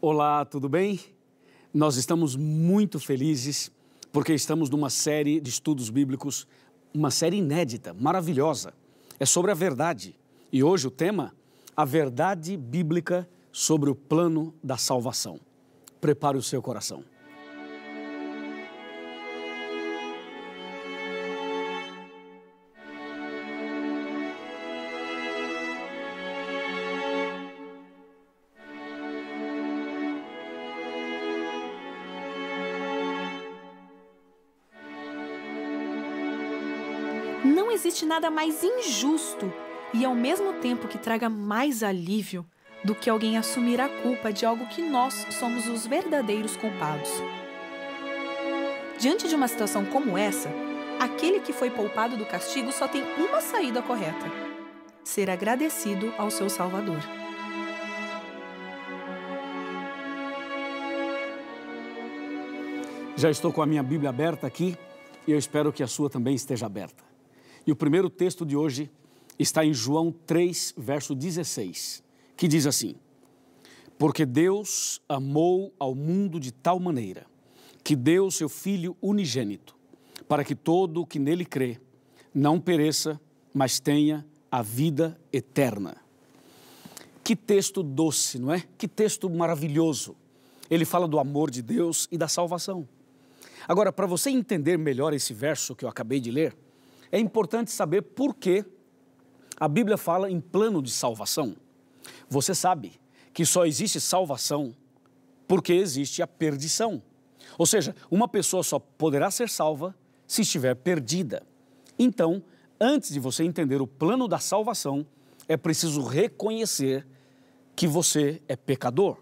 Olá, tudo bem? Nós estamos muito felizes porque estamos numa série de estudos bíblicos, uma série inédita, maravilhosa. É sobre a verdade. E hoje o tema, a verdade bíblica sobre o plano da salvação. Prepare o seu coração. Não existe nada mais injusto e, ao mesmo tempo, que traga mais alívio do que alguém assumir a culpa de algo que nós somos os verdadeiros culpados. Diante de uma situação como essa, aquele que foi poupado do castigo só tem uma saída correta: ser agradecido ao seu Salvador. Já estou com a minha Bíblia aberta aqui e eu espero que a sua também esteja aberta. E o primeiro texto de hoje está em João 3, verso 16, que diz assim: Porque Deus amou ao mundo de tal maneira que deu o seu Filho unigênito, para que todo o que nele crê não pereça, mas tenha a vida eterna. Que texto doce, não é? Que texto maravilhoso. Ele fala do amor de Deus e da salvação. Agora, para você entender melhor esse verso que eu acabei de ler, é importante saber por que a Bíblia fala em plano de salvação. Você sabe que só existe salvação porque existe a perdição. Ou seja, uma pessoa só poderá ser salva se estiver perdida. Então, antes de você entender o plano da salvação, é preciso reconhecer que você é pecador.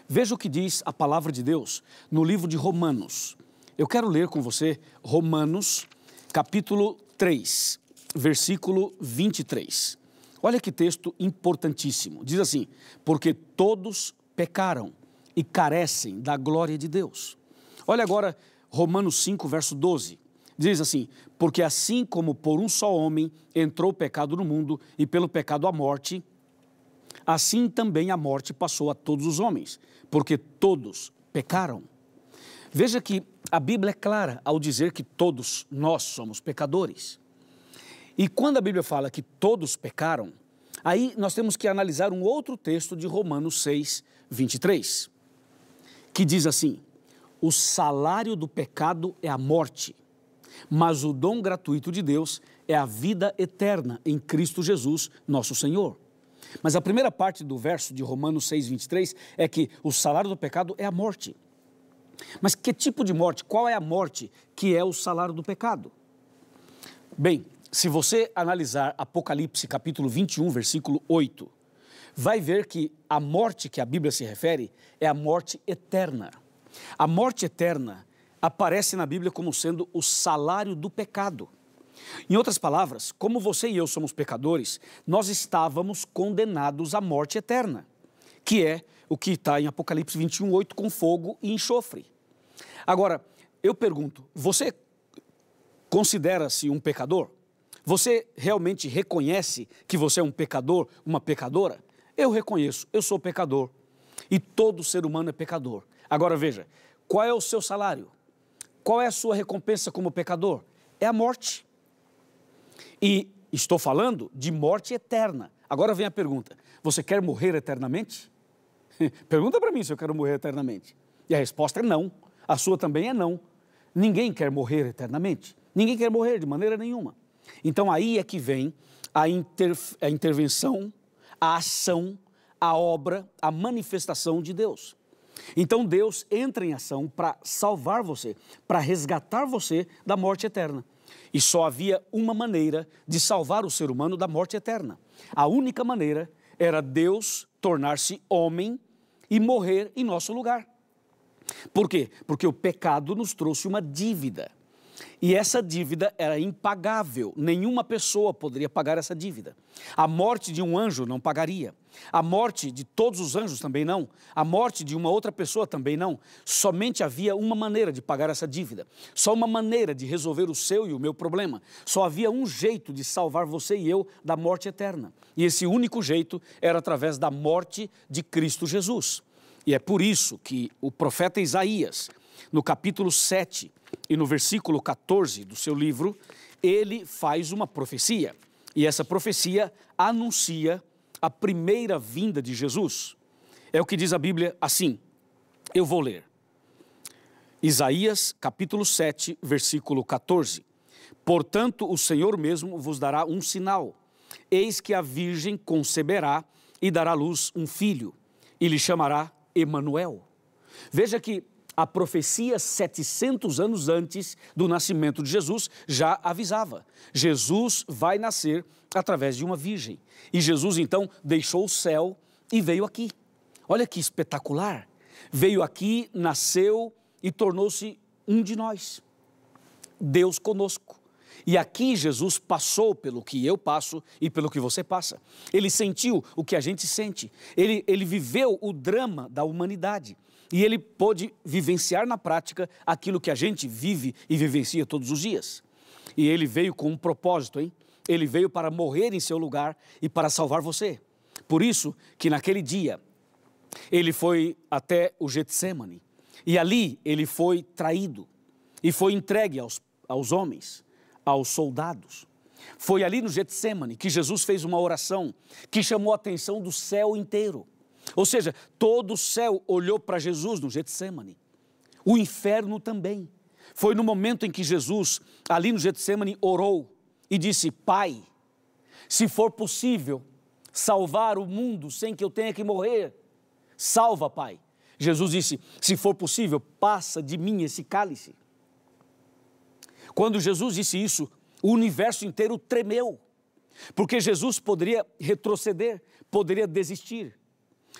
Veja o que diz a palavra de Deus no livro de Romanos. Eu quero ler com você Romanos, capítulo 3, versículo 23. Olha que texto importantíssimo. Diz assim: porque todos pecaram e carecem da glória de Deus. Olha agora Romanos 5, verso 12. Diz assim: porque assim como por um só homem entrou o pecado no mundo e pelo pecado a morte, assim também a morte passou a todos os homens, porque todos pecaram. Veja que a Bíblia é clara ao dizer que todos nós somos pecadores. E quando a Bíblia fala que todos pecaram, aí nós temos que analisar um outro texto de Romanos 6, 23, que diz assim: o salário do pecado é a morte, mas o dom gratuito de Deus é a vida eterna em Cristo Jesus, nosso Senhor. Mas a primeira parte do verso de Romanos 6, 23 é que o salário do pecado é a morte. Mas que tipo de morte? Qual é a morte que é o salário do pecado? Bem, se você analisar Apocalipse capítulo 21, versículo 8, vai ver que a morte que a Bíblia se refere é a morte eterna. A morte eterna aparece na Bíblia como sendo o salário do pecado. Em outras palavras, como você e eu somos pecadores, nós estávamos condenados à morte eterna, que é o que está em Apocalipse 21, 8, com fogo e enxofre. Agora, eu pergunto, você considera-se um pecador? Você realmente reconhece que você é um pecador, uma pecadora? Eu reconheço, eu sou pecador. E todo ser humano é pecador. Agora veja, qual é o seu salário? Qual é a sua recompensa como pecador? É a morte. E estou falando de morte eterna. Agora vem a pergunta, você quer morrer eternamente? Pergunta para mim se eu quero morrer eternamente. E a resposta é não. A sua também é não. Ninguém quer morrer eternamente. Ninguém quer morrer de maneira nenhuma. Então aí é que vem a intervenção, a ação, a obra, a manifestação de Deus. Então Deus entra em ação para salvar você, para resgatar você da morte eterna. E só havia uma maneira de salvar o ser humano da morte eterna. A única maneira era Deus tornar-se homem e morrer em nosso lugar. Por quê? Porque o pecado nos trouxe uma dívida. E essa dívida era impagável, nenhuma pessoa poderia pagar essa dívida. A morte de um anjo não pagaria, a morte de todos os anjos também não, a morte de uma outra pessoa também não. Somente havia uma maneira de pagar essa dívida, só uma maneira de resolver o seu e o meu problema. Só havia um jeito de salvar você e eu da morte eterna. E esse único jeito era através da morte de Cristo Jesus. E é por isso que o profeta Isaías, no capítulo 7 e no versículo 14 do seu livro, ele faz uma profecia. E essa profecia anuncia a primeira vinda de Jesus. É o que diz a Bíblia assim, eu vou ler. Isaías, capítulo 7, versículo 14. Portanto, o Senhor mesmo vos dará um sinal. Eis que a virgem conceberá e dará à luz um filho, e lhe chamará Emanuel. Veja que a profecia 700 anos antes do nascimento de Jesus já avisava. Jesus vai nascer através de uma virgem. E Jesus então deixou o céu e veio aqui. Olha que espetacular. Veio aqui, nasceu e tornou-se um de nós. Deus conosco. E aqui Jesus passou pelo que eu passo e pelo que você passa. Ele sentiu o que a gente sente. Ele viveu o drama da humanidade. E ele pôde vivenciar na prática aquilo que a gente vive e vivencia todos os dias. E ele veio com um propósito, hein? Ele veio para morrer em seu lugar e para salvar você. Por isso que naquele dia ele foi até o Getsêmani. E ali ele foi traído e foi entregue aos homens, aos soldados. Foi ali no Getsêmani que Jesus fez uma oração que chamou a atenção do céu inteiro. Ou seja, todo o céu olhou para Jesus no Getsêmani. O inferno também. Foi no momento em que Jesus, ali no Getsêmani, orou e disse, Pai, se for possível salvar o mundo sem que eu tenha que morrer, salva, Pai. Jesus disse, se for possível, passa de mim esse cálice. Quando Jesus disse isso, o universo inteiro tremeu, porque Jesus poderia retroceder, poderia desistir.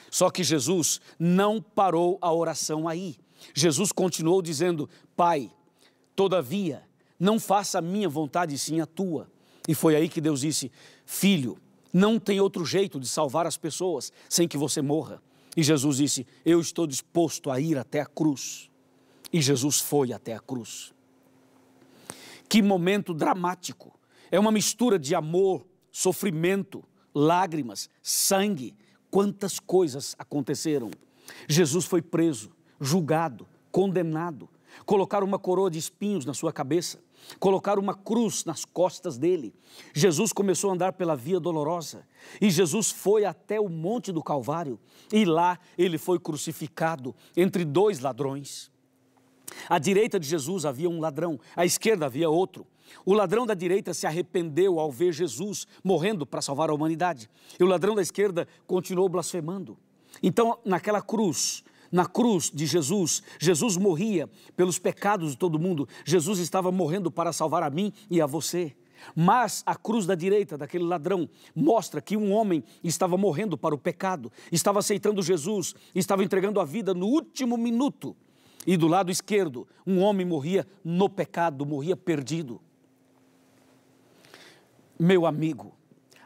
Só que Jesus não parou a oração aí. Jesus continuou dizendo, Pai, todavia, não faça a minha vontade, sim a tua. E foi aí que Deus disse, Filho, não tem outro jeito de salvar as pessoas sem que você morra. E Jesus disse, eu estou disposto a ir até a cruz. E Jesus foi até a cruz. Que momento dramático. É uma mistura de amor, sofrimento, lágrimas, sangue. Quantas coisas aconteceram. Jesus foi preso, julgado, condenado. Colocaram uma coroa de espinhos na sua cabeça. Colocaram uma cruz nas costas dele. Jesus começou a andar pela via dolorosa. E Jesus foi até o Monte do Calvário. E lá ele foi crucificado entre dois ladrões. À direita de Jesus havia um ladrão, à esquerda havia outro. O ladrão da direita se arrependeu ao ver Jesus morrendo para salvar a humanidade. E o ladrão da esquerda continuou blasfemando. Então, naquela cruz, na cruz de Jesus, Jesus morria pelos pecados de todo mundo. Jesus estava morrendo para salvar a mim e a você. Mas a cruz da direita daquele ladrão mostra que um homem estava morrendo para o pecado, estava aceitando Jesus, estava entregando a vida no último minuto. E do lado esquerdo, um homem morria no pecado, morria perdido. Meu amigo,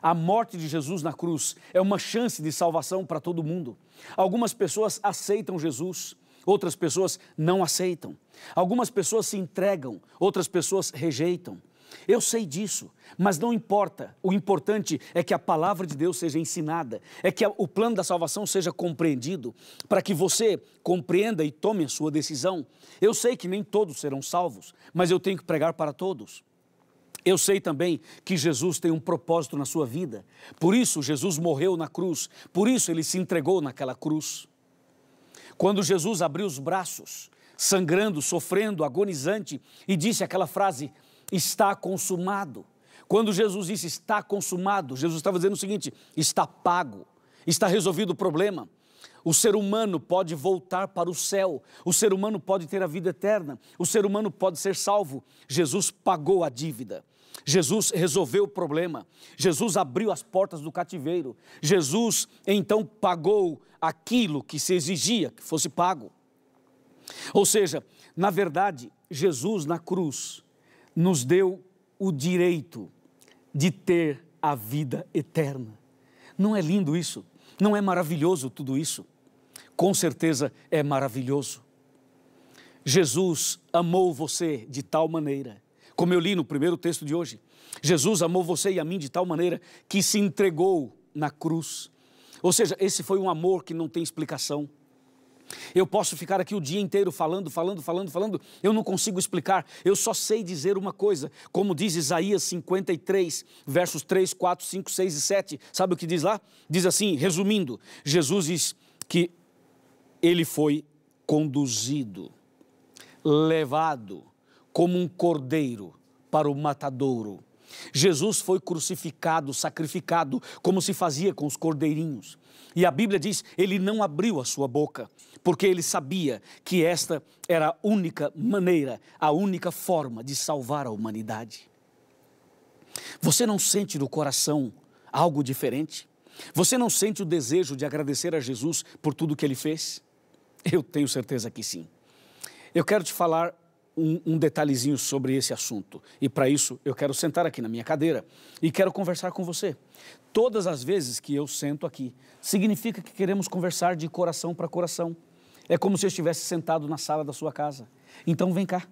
a morte de Jesus na cruz é uma chance de salvação para todo mundo. Algumas pessoas aceitam Jesus, outras pessoas não aceitam. Algumas pessoas se entregam, outras pessoas rejeitam. Eu sei disso, mas não importa. O importante é que a palavra de Deus seja ensinada, é que o plano da salvação seja compreendido, para que você compreenda e tome a sua decisão. Eu sei que nem todos serão salvos, mas eu tenho que pregar para todos. Eu sei também que Jesus tem um propósito na sua vida. Por isso Jesus morreu na cruz, por isso ele se entregou naquela cruz. Quando Jesus abriu os braços, sangrando, sofrendo, agonizante, e disse aquela frase, está consumado. Quando Jesus disse está consumado, Jesus estava dizendo o seguinte, está pago, está resolvido o problema. O ser humano pode voltar para o céu, o ser humano pode ter a vida eterna, o ser humano pode ser salvo. Jesus pagou a dívida, Jesus resolveu o problema, Jesus abriu as portas do cativeiro, Jesus então pagou aquilo que se exigia que fosse pago. Ou seja, na verdade, Jesus na cruz nos deu o direito de ter a vida eterna. Não é lindo isso? Não é maravilhoso tudo isso? Com certeza é maravilhoso. Jesus amou você de tal maneira, como eu li no primeiro texto de hoje, Jesus amou você e a mim de tal maneira que se entregou na cruz. Ou seja, esse foi um amor que não tem explicação. Eu posso ficar aqui o dia inteiro falando, eu não consigo explicar, eu só sei dizer uma coisa, como diz Isaías 53, versos 3, 4, 5, 6 e 7, sabe o que diz lá? Diz assim, resumindo, Jesus diz que ele foi conduzido, levado como um cordeiro para o matadouro. Jesus foi crucificado, sacrificado, como se fazia com os cordeirinhos. E a Bíblia diz, ele não abriu a sua boca, porque ele sabia que esta era a única maneira, a única forma de salvar a humanidade. Você não sente no coração algo diferente? Você não sente o desejo de agradecer a Jesus por tudo que ele fez? Eu tenho certeza que sim. Eu quero te falar um detalhezinho sobre esse assunto. E para isso eu quero sentar aqui na minha cadeira e quero conversar com você. Todas as vezes que eu sento aqui, significa que queremos conversar de coração para coração. É como se eu estivesse sentado na sala da sua casa. Então vem cá,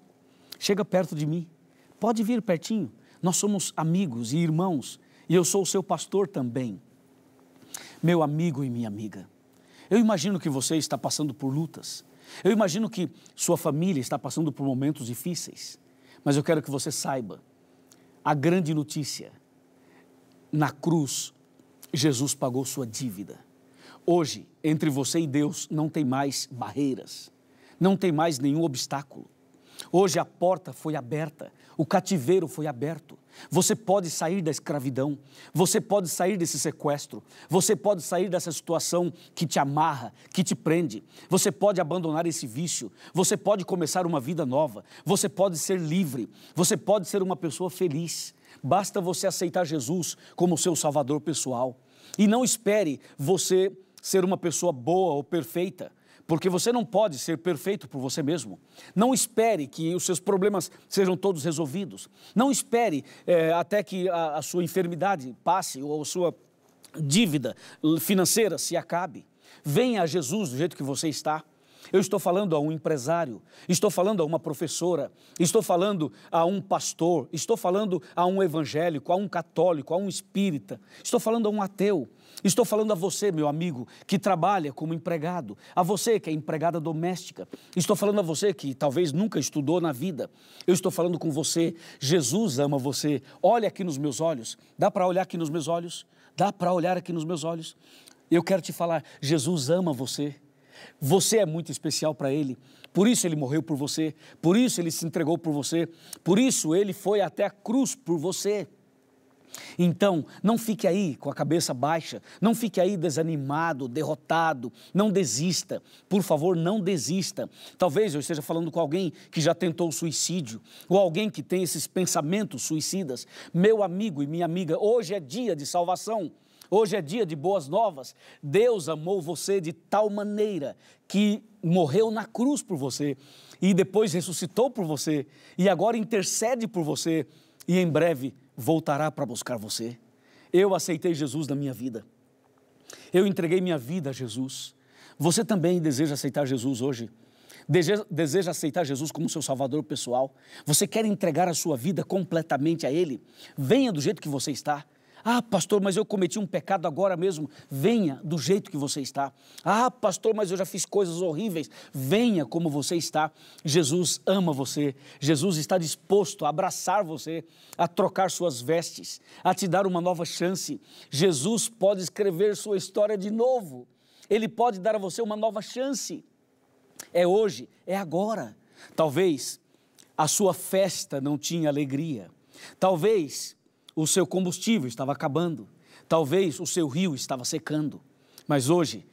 chega perto de mim, pode vir pertinho. Nós somos amigos e irmãos e eu sou o seu pastor também. Meu amigo e minha amiga, eu imagino que você está passando por lutas. Eu imagino que sua família está passando por momentos difíceis, mas eu quero que você saiba, a grande notícia, na cruz, Jesus pagou sua dívida. Hoje, entre você e Deus, não tem mais barreiras, não tem mais nenhum obstáculo. Hoje a porta foi aberta, o cativeiro foi aberto. Você pode sair da escravidão, você pode sair desse sequestro, você pode sair dessa situação que te amarra, que te prende. Você pode abandonar esse vício, você pode começar uma vida nova, você pode ser livre, você pode ser uma pessoa feliz. Basta você aceitar Jesus como seu salvador pessoal. E não espere você ser uma pessoa boa ou perfeita, porque você não pode ser perfeito por você mesmo. Não espere que os seus problemas sejam todos resolvidos. Não espere até que a sua enfermidade passe ou a sua dívida financeira se acabe. Venha a Jesus do jeito que você está. Eu estou falando a um empresário, estou falando a uma professora, estou falando a um pastor, estou falando a um evangélico, a um católico, a um espírita, estou falando a um ateu. Estou falando a você, meu amigo, que trabalha como empregado, a você que é empregada doméstica, estou falando a você que talvez nunca estudou na vida, eu estou falando com você, Jesus ama você, olha aqui nos meus olhos, dá para olhar aqui nos meus olhos? Dá para olhar aqui nos meus olhos? Eu quero te falar, Jesus ama você, você é muito especial para Ele, por isso Ele morreu por você, por isso Ele se entregou por você, por isso Ele foi até a cruz por você. Então, não fique aí com a cabeça baixa, não fique aí desanimado, derrotado, não desista, por favor, não desista. Talvez eu esteja falando com alguém que já tentou o suicídio, ou alguém que tem esses pensamentos suicidas. Meu amigo e minha amiga, hoje é dia de salvação, hoje é dia de boas novas. Deus amou você de tal maneira que morreu na cruz por você, e depois ressuscitou por você, e agora intercede por você, e em breve voltará para buscar você. Eu aceitei Jesus na minha vida. Eu entreguei minha vida a Jesus. Você também deseja aceitar Jesus hoje? Deseja aceitar Jesus como seu salvador pessoal? Você quer entregar a sua vida completamente a Ele? Venha do jeito que você está. Ah, pastor, mas eu cometi um pecado agora mesmo. Venha do jeito que você está. Ah, pastor, mas eu já fiz coisas horríveis. Venha como você está. Jesus ama você. Jesus está disposto a abraçar você, a trocar suas vestes, a te dar uma nova chance. Jesus pode escrever sua história de novo. Ele pode dar a você uma nova chance. É hoje, é agora. Talvez a sua festa não tinha alegria. Talvez o seu combustível estava acabando, talvez o seu rio estava secando, mas hoje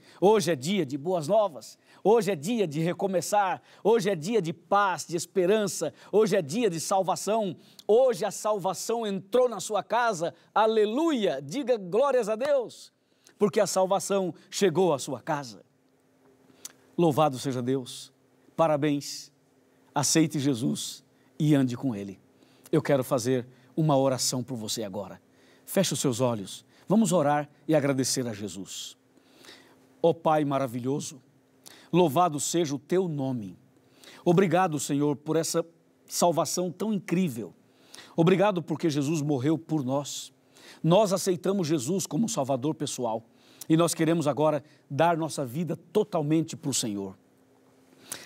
é dia de boas novas, hoje é dia de recomeçar, hoje é dia de paz, de esperança, hoje é dia de salvação, hoje a salvação entrou na sua casa, aleluia, diga glórias a Deus, porque a salvação chegou à sua casa. Louvado seja Deus, parabéns, aceite Jesus e ande com Ele. Eu quero fazer uma oração por você agora. Feche os seus olhos. Vamos orar e agradecer a Jesus. Ó Pai maravilhoso, louvado seja o Teu nome. Obrigado, Senhor, por essa salvação tão incrível. Obrigado porque Jesus morreu por nós. Nós aceitamos Jesus como Salvador pessoal e nós queremos agora dar nossa vida totalmente para o Senhor.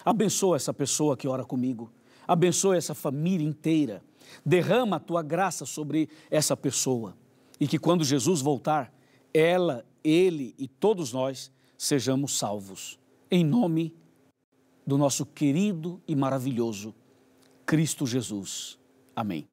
Abençoa essa pessoa que ora comigo. Abençoa essa família inteira. Derrama a tua graça sobre essa pessoa. E que quando Jesus voltar, ela, ele e todos nós sejamos salvos. Em nome do nosso querido e maravilhoso Cristo Jesus. Amém.